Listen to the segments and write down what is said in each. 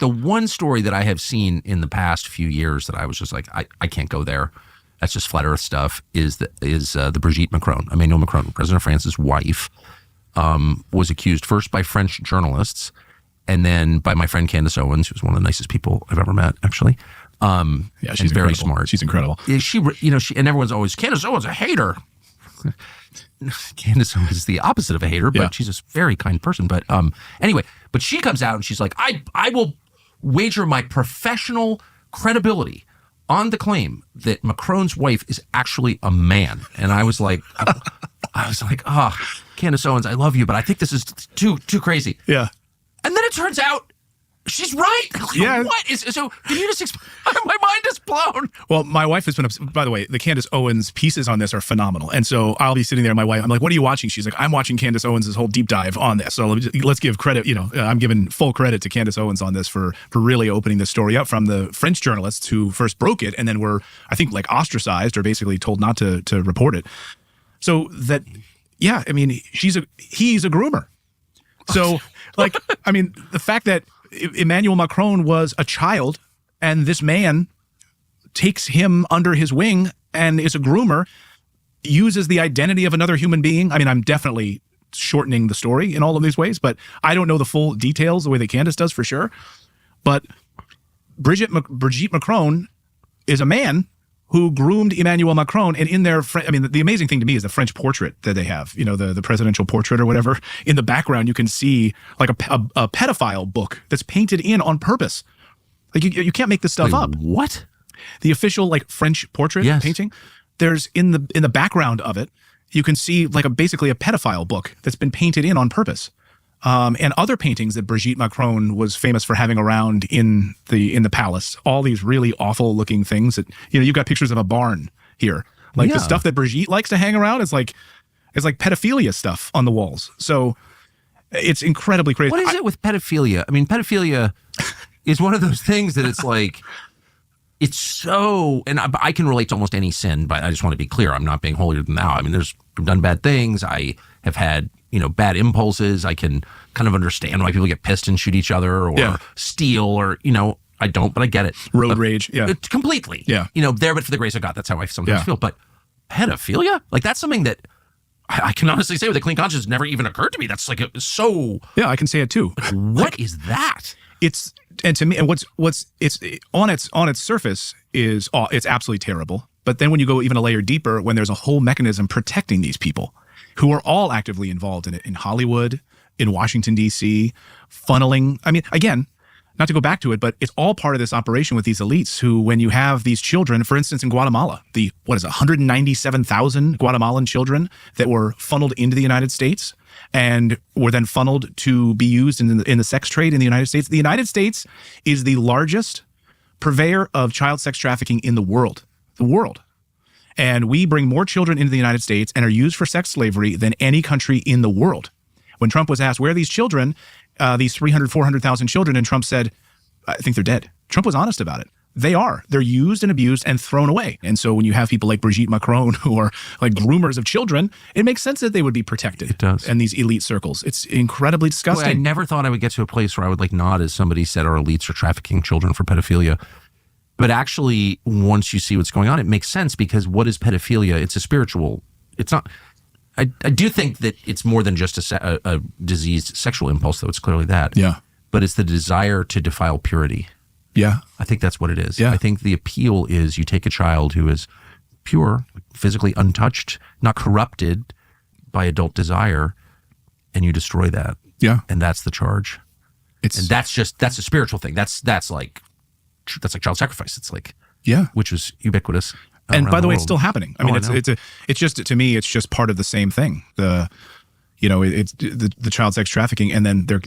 the one story that I have seen in the past few years that I was just like, I can't go there. That's just flat earth stuff, is the Brigitte Macron, Emmanuel Macron, President of France's wife, was accused first by French journalists and then by my friend Candace Owens, who's one of the nicest people I've ever met, actually. Yeah, she's very incredible. smart. She's incredible. She, and everyone's always, Candace Owens a hater. Candace Owens is the opposite of a hater, but she's a very kind person. But anyway, but she comes out and she's like, I will wager my professional credibility on the claim that Macron's wife is actually a man. And I was like, oh, Candace Owens, I love you, but I think this is too crazy. Yeah. And then it turns out she's right. Yeah. What is so? Can you just explain? My mind is blown. Well, my wife has been. By the way, the Candace Owens pieces on this are phenomenal. And so I'll be sitting there. My wife, I'm like, "What are you watching?" She's like, "I'm watching Candace Owens' whole deep dive on this." So let's give credit. I'm giving full credit to Candace Owens on this for really opening this story up from the French journalists who first broke it and then were, I think, like ostracized or basically told not to report it. So that, yeah, I mean, he's a groomer. So, like, I mean, the fact that Emmanuel Macron was a child and this man takes him under his wing and is a groomer, uses the identity of another human being. I mean, I'm definitely shortening the story in all of these ways, but I don't know the full details the way that Candace does for sure. But Brigitte Macron is a man who groomed Emmanuel Macron, and in their, I mean, the amazing thing to me is the French portrait that they have, the presidential portrait or whatever. In the background, you can see like a pedophile book that's painted in on purpose. Like you can't make this stuff up. What? The official like French portrait painting. There's in the background of it, you can see like basically a pedophile book that's been painted in on purpose. And other paintings that Brigitte Macron was famous for having around in the palace. All these really awful looking things that, you've got pictures of a barn here. Like the stuff that Brigitte likes to hang around is like pedophilia stuff on the walls. So it's incredibly crazy. What is it with pedophilia? I mean, pedophilia is one of those things that it's like, it's so, and I can relate to almost any sin, but I just want to be clear. I'm not being holier than thou. I mean, I've done bad things. I have had, bad impulses. I can kind of understand why people get pissed and shoot each other or steal or, I don't, but I get it. Road rage. Yeah. Completely. Yeah. There, but for the grace of God, that's how I sometimes feel. But pedophilia, like that's something that I can honestly say with a clean conscience never even occurred to me. That's like so. Yeah, I can say it too. What is that? And to me, and it's on its surface is it's absolutely terrible. But then when you go even a layer deeper, when there's a whole mechanism protecting these people who are all actively involved in it, in Hollywood, in Washington, D.C., funneling. I mean, again, not to go back to it, but it's all part of this operation with these elites who, when you have these children, for instance, in Guatemala, 197,000 Guatemalan children that were funneled into the United States and were then funneled to be used in the sex trade in the United States. The United States is the largest purveyor of child sex trafficking in the world. And we bring more children into the United States and are used for sex slavery than any country in the world. When Trump was asked, where are these children, these 300, 400,000 children, and Trump said, I think they're dead. Trump was honest about it. They are. They're used and abused and thrown away. And so when you have people like Brigitte Macron who are like groomers of children, it makes sense that they would be protected. It does. And these elite circles. It's incredibly disgusting. Boy, I never thought I would get to a place where I would like nod as somebody said our elites are trafficking children for pedophilia. But actually, once you see what's going on, it makes sense because what is pedophilia? It's a spiritual, it's not, I do think that it's more than just a diseased sexual impulse, though it's clearly that. Yeah. But it's the desire to defile purity. Yeah. I think that's what it is. Yeah. I think the appeal is you take a child who is pure, physically untouched, not corrupted by adult desire, and you destroy that. Yeah. And that's the charge. And that's a spiritual thing. That's like child sacrifice. It's like, which was ubiquitous. And by the way, it's still happening. I mean, it's just, to me, it's just part of the same thing. It's the child sex trafficking, and then they're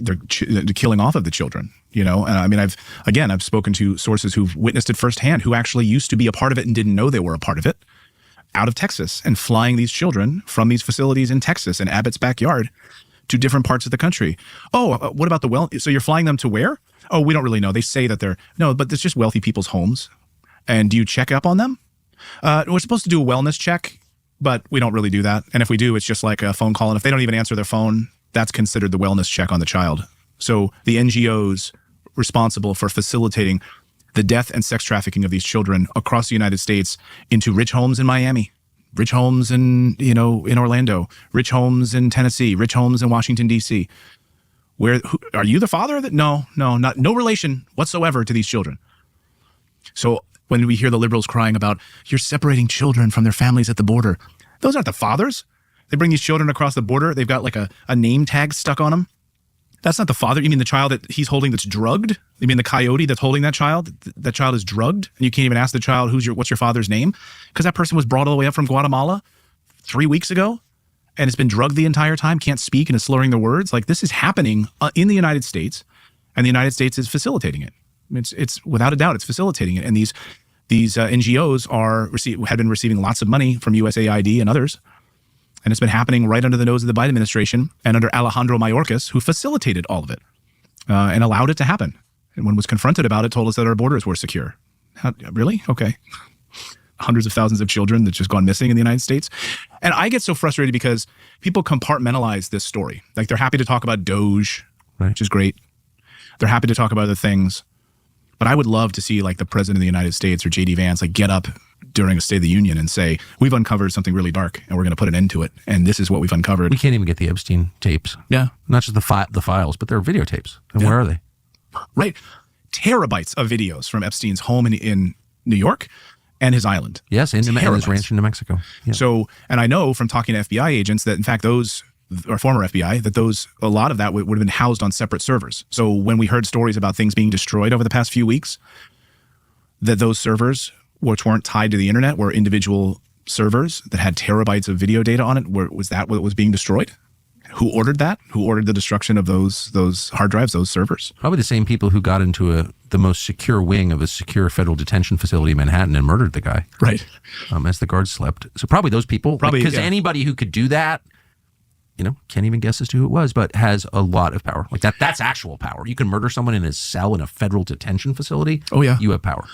killing off of the children. And I mean, I've spoken to sources who've witnessed it firsthand, who actually used to be a part of it and didn't know they were a part of it, out of Texas, and flying these children from these facilities in Texas and Abbott's backyard to different parts of the country. Oh, what about so you're flying them to where? Oh, we don't really know. They say that but it's just wealthy people's homes. And do you check up on them? We're supposed to do a wellness check, but we don't really do that. And if we do, it's just like a phone call. And if they don't even answer their phone, that's considered the wellness check on the child. So the NGOs responsible for facilitating the death and sex trafficking of these children across the United States into rich homes in Miami, rich homes in Orlando, rich homes in Tennessee, rich homes in Washington, D.C. Are you the father? No relation whatsoever to these children. So when we hear the liberals crying about you're separating children from their families at the border, those aren't the fathers. They bring these children across the border. They've got like a name tag stuck on them. That's not the father. You mean the child that he's holding that's drugged? You mean the coyote that's holding that child? That child is drugged, and you can't even ask the child what's your father's name, because that person was brought all the way up from Guatemala 3 weeks ago, and has been drugged the entire time, can't speak, and is slurring the words. Like, this is happening in the United States, and the United States is facilitating it. It's without a doubt, it's facilitating it. And these NGOs have been receiving lots of money from USAID and others. And it's been happening right under the nose of the Biden administration and under Alejandro Mayorkas, who facilitated all of it and allowed it to happen. And when was confronted about it, told us that our borders were secure. Really? Okay. Hundreds of thousands of children that just gone missing in the United States. And I get so frustrated because people compartmentalize this story. Like, they're happy to talk about Doge, right, which is great. They're happy to talk about other things. But I would love to see, like, the president of the United States or J.D. Vance, like, get up during a State of the Union and say, we've uncovered something really dark and we're going to put an end to it. And this is what we've uncovered. We can't even get the Epstein tapes. Yeah. Not just the files, but they're videotapes. And where are they? Right. Terabytes of videos from Epstein's home in New York and his island. Yes, and his ranch in New Mexico. Yeah. So, and I know from talking to FBI agents that, in fact, or former FBI, that a lot of that would have been housed on separate servers. So when we heard stories about things being destroyed over the past few weeks, that those servers, which weren't tied to the internet, were individual servers that had terabytes of video data on it. Was that what was being destroyed? Who ordered that? Who ordered the destruction of those hard drives, those servers? Probably the same people who got into the most secure wing of a secure federal detention facility in Manhattan and murdered the guy. Right. As the guards slept. So probably those people. Probably, because anybody who could do that, can't even guess as to who it was, but has a lot of power. Like that's actual power. You can murder someone in his cell in a federal detention facility. Oh, yeah. You have power.